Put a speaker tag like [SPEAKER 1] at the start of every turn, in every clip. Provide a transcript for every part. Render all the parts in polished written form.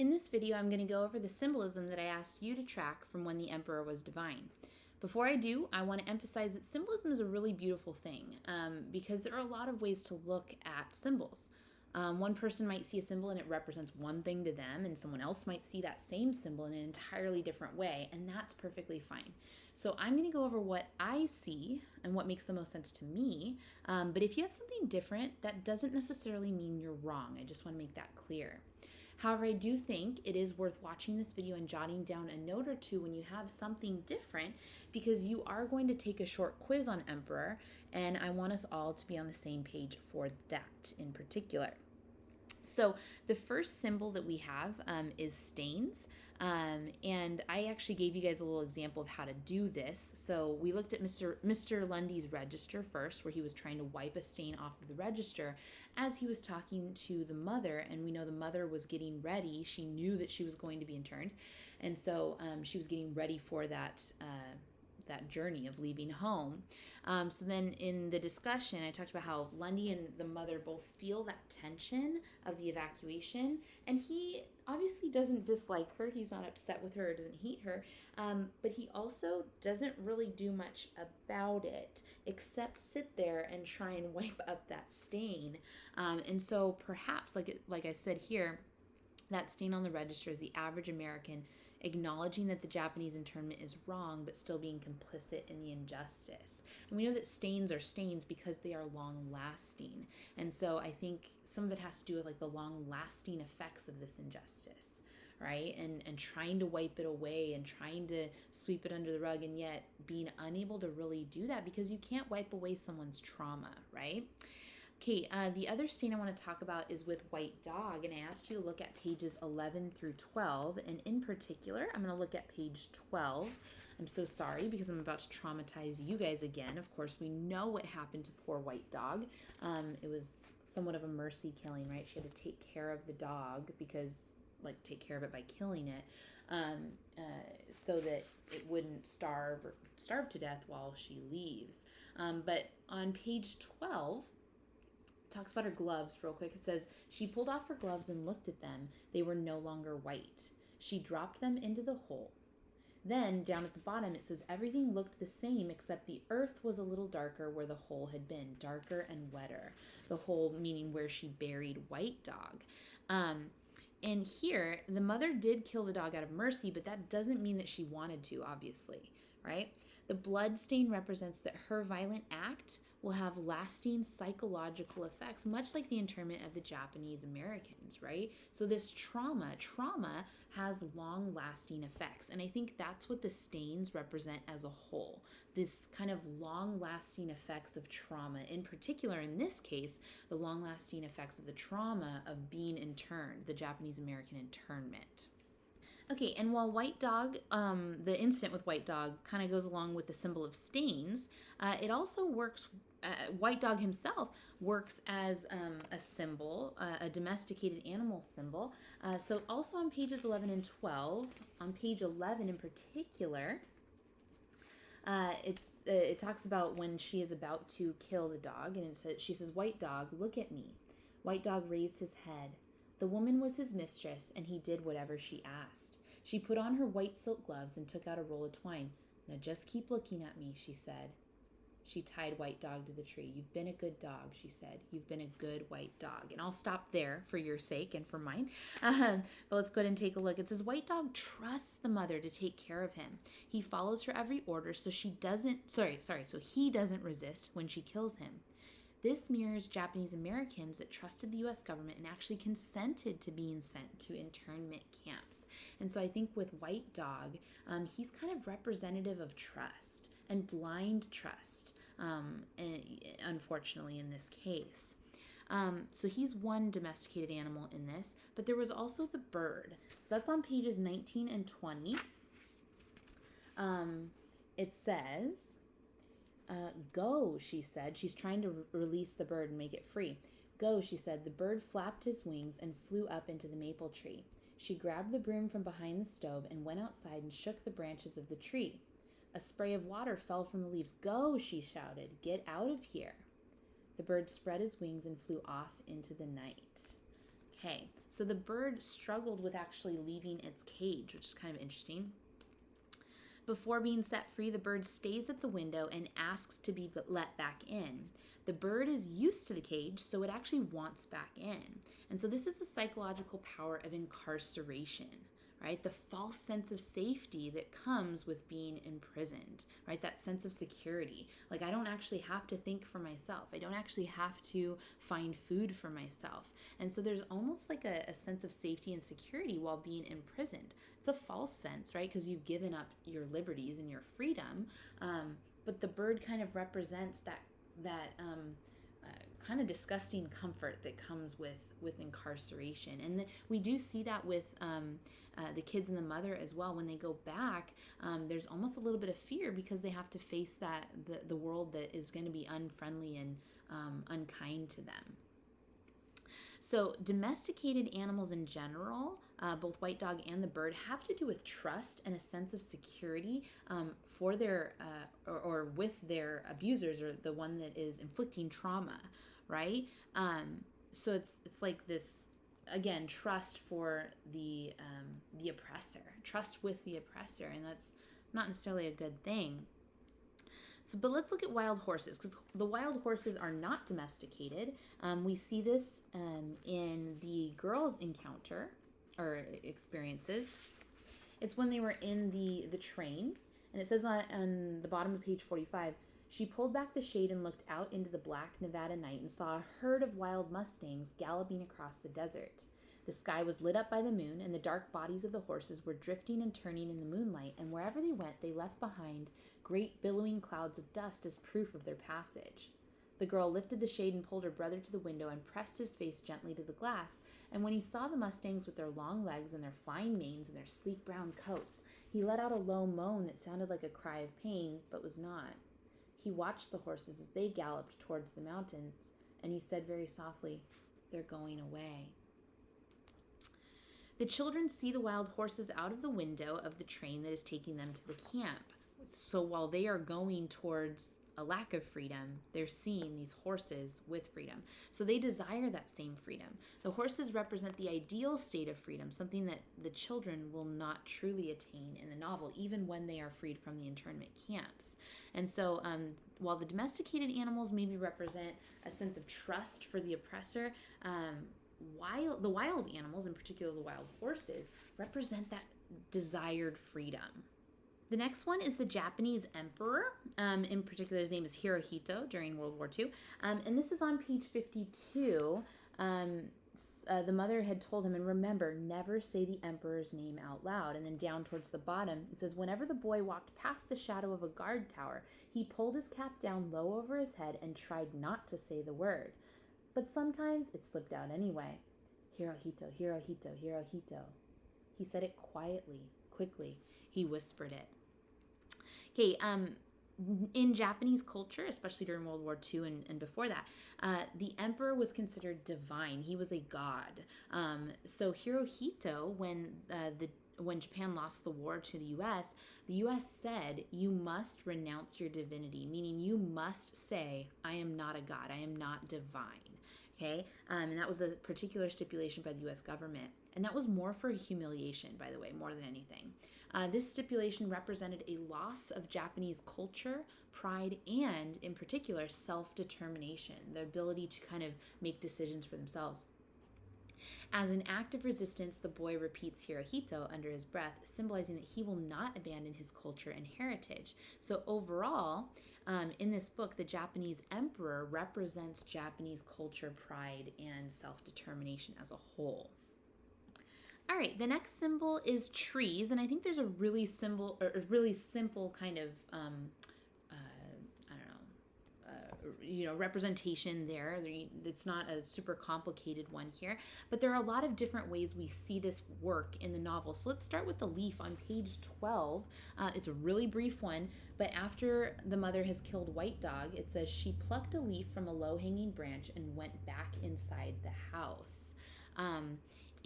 [SPEAKER 1] In this video, I'm going to go over the symbolism that I asked you to track from when the emperor was divine. Before I do, I want to emphasize that symbolism is a really beautiful thing because there are a lot of ways to look at symbols. One person might see a symbol and it represents one thing to them, and someone else might see that same symbol in an entirely different way, and that's perfectly fine. So I'm going to go over what I see and what makes the most sense to me. But if you have something different, that doesn't necessarily mean you're wrong. I just want to make that clear. However, I do think it is worth watching this video and jotting down a note or two when you have something different, because you are going to take a short quiz on Emperor, and I want us all to be on the same page for that in particular. So the first symbol that we have is stains, and I actually gave you guys a little example of how to do this. So we looked at Mr. Lundy's register first, where he was trying to wipe a stain off of the register as he was talking to the mother, and we know the mother was getting ready. She knew that she was going to be interned, and so she was getting ready for that journey of leaving home. So then in the discussion, I talked about how Lundy and the mother both feel that tension of the evacuation, and he obviously doesn't dislike her. He's not upset with her or doesn't hate her, but he also doesn't really do much about it except sit there and try and wipe up that stain. And so perhaps, like I said here, that stain on the register is the average American acknowledging that the Japanese internment is wrong, but still being complicit in the injustice. And we know that stains are stains because they are long lasting. And so I think some of it has to do with like the long lasting effects of this injustice, right? And trying to wipe it away and trying to sweep it under the rug, and yet being unable to really do that because you can't wipe away someone's trauma, right? Okay, the other stain I want to talk about is with White Dog, and I asked you to look at pages 11 through 12, and in particular, I'm going to look at page 12. I'm so sorry because I'm about to traumatize you guys again. Of course, we know what happened to poor White Dog. It was somewhat of a mercy killing, right? She had to take care of the dog because, like, take care of it by killing it, so that it wouldn't starve to death while she leaves. But on page 12, talks about her gloves real quick. It says, she pulled off her gloves and looked at them. They were no longer white. She dropped them into the hole. Then, down at the bottom, it says, everything looked the same except the earth was a little darker where the hole had been, darker and wetter. The hole meaning where she buried White Dog. And here, the mother did kill the dog out of mercy, but that doesn't mean that she wanted to, obviously, right? The blood stain represents that her violent act will have lasting psychological effects, much like the internment of the Japanese Americans, right? So this trauma has long-lasting effects, and I think that's what the stains represent as a whole, this kind of long-lasting effects of trauma, in particular, in this case, the long-lasting effects of the trauma of being interned, the Japanese American internment. Okay, and while White Dog, the incident with White Dog kind of goes along with the symbol of stains, it also works, White Dog himself works as a symbol, a domesticated animal symbol. So also on pages 11 and 12, on page 11 in particular, it talks about when she is about to kill the dog, and she says, White Dog, look at me. White Dog raised his head. The woman was his mistress, and he did whatever she asked. She put on her white silk gloves and took out a roll of twine. Now just keep looking at me, she said. She tied White Dog to the tree. You've been a good dog, she said. You've been a good white dog. And I'll stop there for your sake and for mine. But let's go ahead and take a look. It says, White Dog trusts the mother to take care of him. He follows her every order, so he doesn't resist when she kills him. This mirrors Japanese Americans that trusted the U.S. government and actually consented to being sent to internment camps. And so I think with White Dog, he's kind of representative of trust and blind trust, unfortunately, in this case. So he's one domesticated animal in this, but there was also the bird. So that's on pages 19 and 20. It says, go, she said. She's trying to release the bird and make it free. Go, she said. The bird flapped his wings and flew up into the maple tree. She grabbed the broom from behind the stove and went outside and shook the branches of the tree. A spray of water fell from the leaves. Go, she shouted. Get out of here. The bird spread his wings and flew off into the night. Okay, so the bird struggled with actually leaving its cage, which is kind of interesting. Before being set free, the bird stays at the window and asks to be let back in. The bird is used to the cage, so it actually wants back in. And so this is the psychological power of incarceration, right? The false sense of safety that comes with being imprisoned, right? That sense of security. Like, I don't actually have to think for myself. I don't actually have to find food for myself. And so there's almost like a sense of safety and security while being imprisoned. It's a false sense, right? Because you've given up your liberties and your freedom. But the bird kind of represents that kind of disgusting comfort that comes with incarceration. And we do see that with the kids and the mother as well. When they go back, there's almost a little bit of fear because they have to face the world that is going to be unfriendly and unkind to them. So domesticated animals in general, both white dog and the bird, have to do with trust and a sense of security for their or with their abusers, or the one that is inflicting trauma, right? So it's like this, again, trust for the oppressor, trust with the oppressor, and that's not necessarily a good thing. So, but let's look at wild horses, because the wild horses are not domesticated. We see this in the girls' encounter or experiences. It's when they were in the train, and it says on the bottom of page 45, she pulled back the shade and looked out into the black Nevada night and saw a herd of wild mustangs galloping across the desert. The sky was lit up by the moon, and the dark bodies of the horses were drifting and turning in the moonlight, and wherever they went, they left behind great billowing clouds of dust as proof of their passage. The girl lifted the shade and pulled her brother to the window and pressed his face gently to the glass, and when he saw the mustangs with their long legs and their flying manes and their sleek brown coats, he let out a low moan that sounded like a cry of pain, but was not. He watched the horses as they galloped towards the mountains, and he said very softly, "They're going away." The children see the wild horses out of the window of the train that is taking them to the camp. So while they are going towards a lack of freedom, they're seeing these horses with freedom. So they desire that same freedom. The horses represent the ideal state of freedom, something that the children will not truly attain in the novel, even when they are freed from the internment camps. And so while the domesticated animals maybe represent a sense of trust for the oppressor, the wild animals, in particular the wild horses, represent that desired freedom. The next one is the Japanese emperor. In particular, his name is Hirohito during World War II. And this is on page 52. The mother had told him, and remember, never say the emperor's name out loud. And then down towards the bottom, it says, whenever the boy walked past the shadow of a guard tower, he pulled his cap down low over his head and tried not to say the word. But sometimes it slipped out anyway. Hirohito, Hirohito, Hirohito. He said it quietly, quickly. He whispered it. Okay, in Japanese culture, especially during World War II and before that, the emperor was considered divine. He was a god. So Hirohito, when Japan lost the war to the U.S. said, you must renounce your divinity, meaning you must say, I am not a god, I am not divine. Okay, and that was a particular stipulation by the U.S. government. And that was more for humiliation, by the way, more than anything. This stipulation represented a loss of Japanese culture, pride, and, in particular, self-determination, the ability to kind of make decisions for themselves. As an act of resistance, the boy repeats Hirohito under his breath, symbolizing that he will not abandon his culture and heritage. So overall, in this book, the Japanese emperor represents Japanese culture, pride, and self-determination as a whole. All right, the next symbol is trees, and I think there's a really simple kind of representation there. It's not a super complicated one here, but there are a lot of different ways we see this work in the novel. So let's start with the leaf on page 12. It's a really brief one, but after the mother has killed White Dog, it says she plucked a leaf from a low-hanging branch and went back inside the house.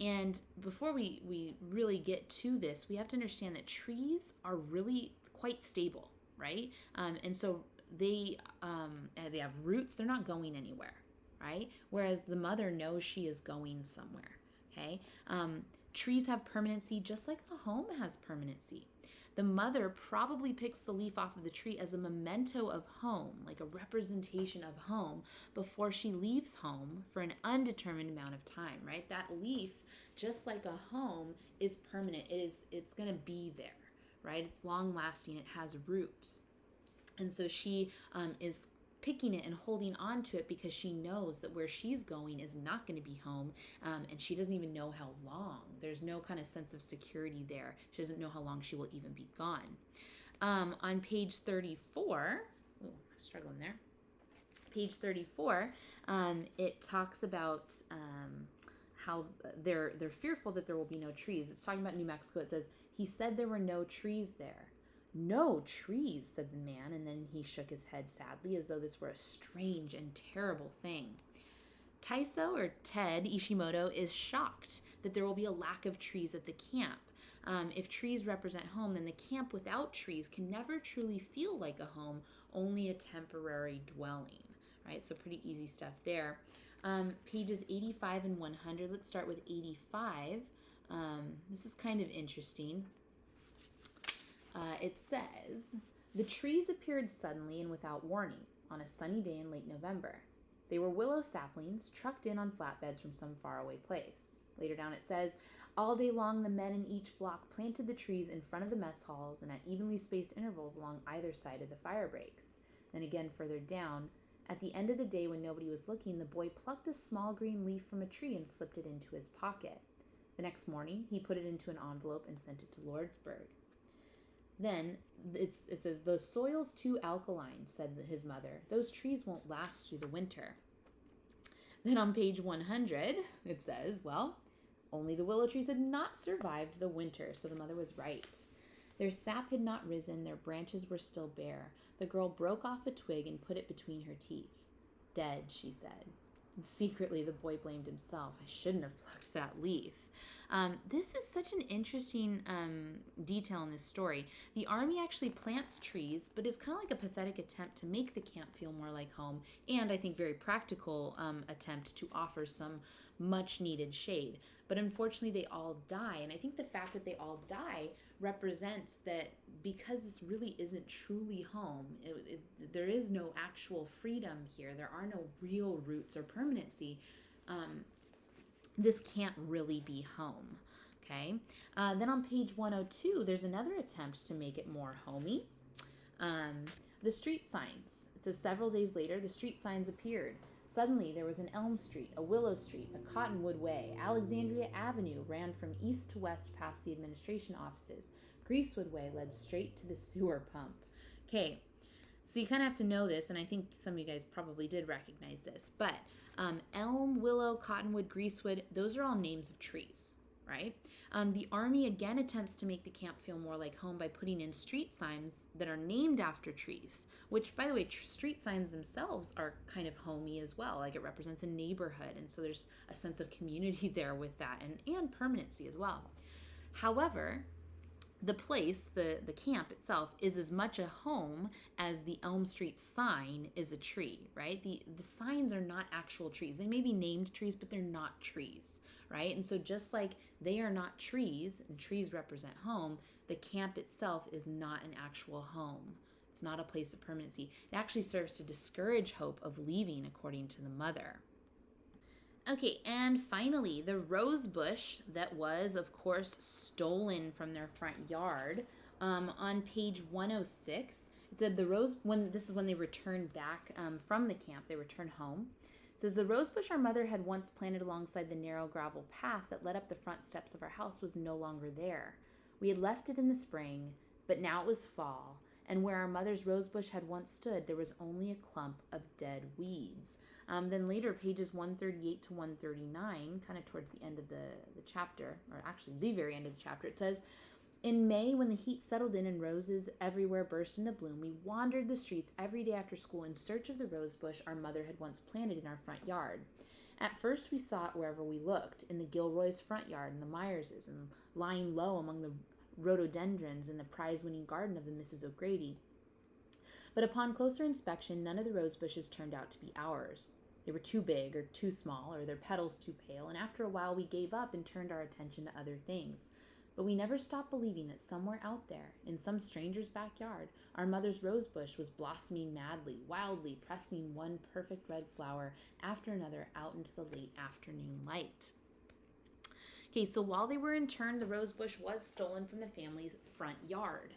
[SPEAKER 1] And before we really get to this, we have to understand that trees are really quite stable, right? And so they have roots. They're not going anywhere, right? Whereas the mother knows she is going somewhere. Okay. Trees have permanency just like a home has permanency. The mother probably picks the leaf off of the tree as a memento of home, like a representation of home, before she leaves home for an undetermined amount of time, right? That leaf, just like a home, is permanent. It's going to be there, right? It's long lasting. It has roots. And so she is picking it and holding on to it because she knows that where she's going is not going to be home, and she doesn't even know how long. There's no kind of sense of security there. She doesn't know how long she will even be gone. On page 34, oh, I'm struggling there. Page 34, it talks about how they're fearful that there will be no trees. It's talking about New Mexico. It says, he said there were no trees there. No trees, said the man, and then he shook his head sadly as though this were a strange and terrible thing. Taiso, or Ted Ishimoto, is shocked that there will be a lack of trees at the camp. If trees represent home, then the camp without trees can never truly feel like a home, only a temporary dwelling, right? So pretty easy stuff there. Pages 85 and 100. Let's start with 85. This is kind of interesting. It says, the trees appeared suddenly and without warning on a sunny day in late November. They were willow saplings trucked in on flatbeds from some faraway place. Later down it says, all day long the men in each block planted the trees in front of the mess halls and at evenly spaced intervals along either side of the fire breaks. Then again further down, at the end of the day when nobody was looking, the boy plucked a small green leaf from a tree and slipped it into his pocket. The next morning, he put it into an envelope and sent it to Lordsburg. Then it says, the soil's too alkaline, said his mother. Those trees won't last through the winter. Then on page 100, it says, well, only the willow trees had not survived the winter, so the mother was right. Their sap had not risen, their branches were still bare. The girl broke off a twig and put it between her teeth. Dead, she said. And secretly, the boy blamed himself. I shouldn't have plucked that leaf. This is such an interesting detail in this story. The army actually plants trees, but it's kind of like a pathetic attempt to make the camp feel more like home, and I think very practical attempt to offer some much needed shade. But unfortunately, they all die, and I think the fact that they all die represents that because this really isn't truly home, there is no actual freedom here, there are no real roots or permanency, this can't really be home, okay? Then on page 102, there's another attempt to make it more homey. The street signs. It says, several days later, the street signs appeared. Suddenly, there was an Elm Street, a Willow Street, a Cottonwood Way. Alexandria Avenue ran from east to west past the administration offices. Greasewood Way led straight to the sewer pump. Okay, so you kind of have to know this, and I think some of you guys probably did recognize this, but elm, willow, cottonwood, greasewood, those are all names of trees, right? The army again attempts to make the camp feel more like home by putting in street signs that are named after trees, which, by the way, street signs themselves are kind of homey as well. Like, it represents a neighborhood, and so there's a sense of community there with that, and permanency as well. However, the place, the camp itself, is as much a home as the Elm Street sign is a tree, right? The signs are not actual trees. They may be named trees, but they're not trees, right? And so just like they are not trees, and trees represent home, the camp itself is not an actual home. It's not a place of permanency. It actually serves to discourage hope of leaving, according to the mother. Okay, and finally, the rose bush that was, of course, stolen from their front yard. On page 106, it said this is when they returned back from the camp, they returned home. It says, the rose bush our mother had once planted alongside the narrow gravel path that led up the front steps of our house was no longer there. We had left it in the spring, but now it was fall, and where our mother's rose bush had once stood, there was only a clump of dead weeds. Then later, pages 138 to 139, kind of towards the end of the chapter, or actually the very end of the chapter, it says, in May, when the heat settled in and roses everywhere burst into bloom, we wandered the streets every day after school in search of the rose bush our mother had once planted in our front yard. At first, we saw it wherever we looked, in the Gilroys' front yard, and the Myerses, and lying low among the rhododendrons in the prize-winning garden of the Mrs. O'Grady. But upon closer inspection, none of the rose bushes turned out to be ours. They were too big or too small, or their petals too pale, and after a while we gave up and turned our attention to other things. But we never stopped believing that somewhere out there, in some stranger's backyard, our mother's rose bush was blossoming madly, wildly, pressing one perfect red flower after another out into the late afternoon light. Okay, so while they were interned, the rose bush was stolen from the family's front yard.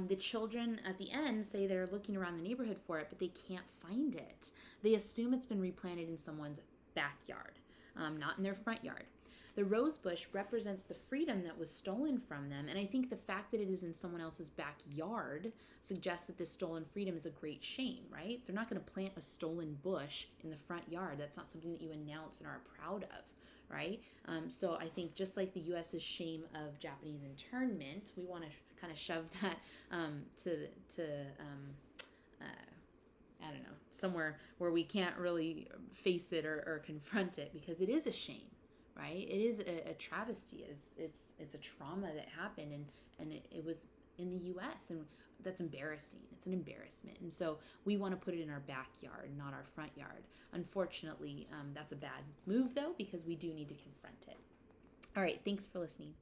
[SPEAKER 1] The children at the end say they're looking around the neighborhood for it, but they can't find it. They assume it's been replanted in someone's backyard, not in their front yard. The rose bush represents the freedom that was stolen from them, and I think the fact that it is in someone else's backyard suggests that this stolen freedom is a great shame, right? They're not going to plant a stolen bush in the front yard. That's not something that you announce and are proud of, right? So I think just like the U.S.'s shame of Japanese internment, we want to kind of shove that I don't know, somewhere where we can't really face it or confront it, because it is a shame, right? It is a travesty. It's a trauma that happened, and it was in the U.S., and that's embarrassing. It's an embarrassment. And so we want to put it in our backyard, not our front yard. Unfortunately, that's a bad move, though, because we do need to confront it. All right, thanks for listening.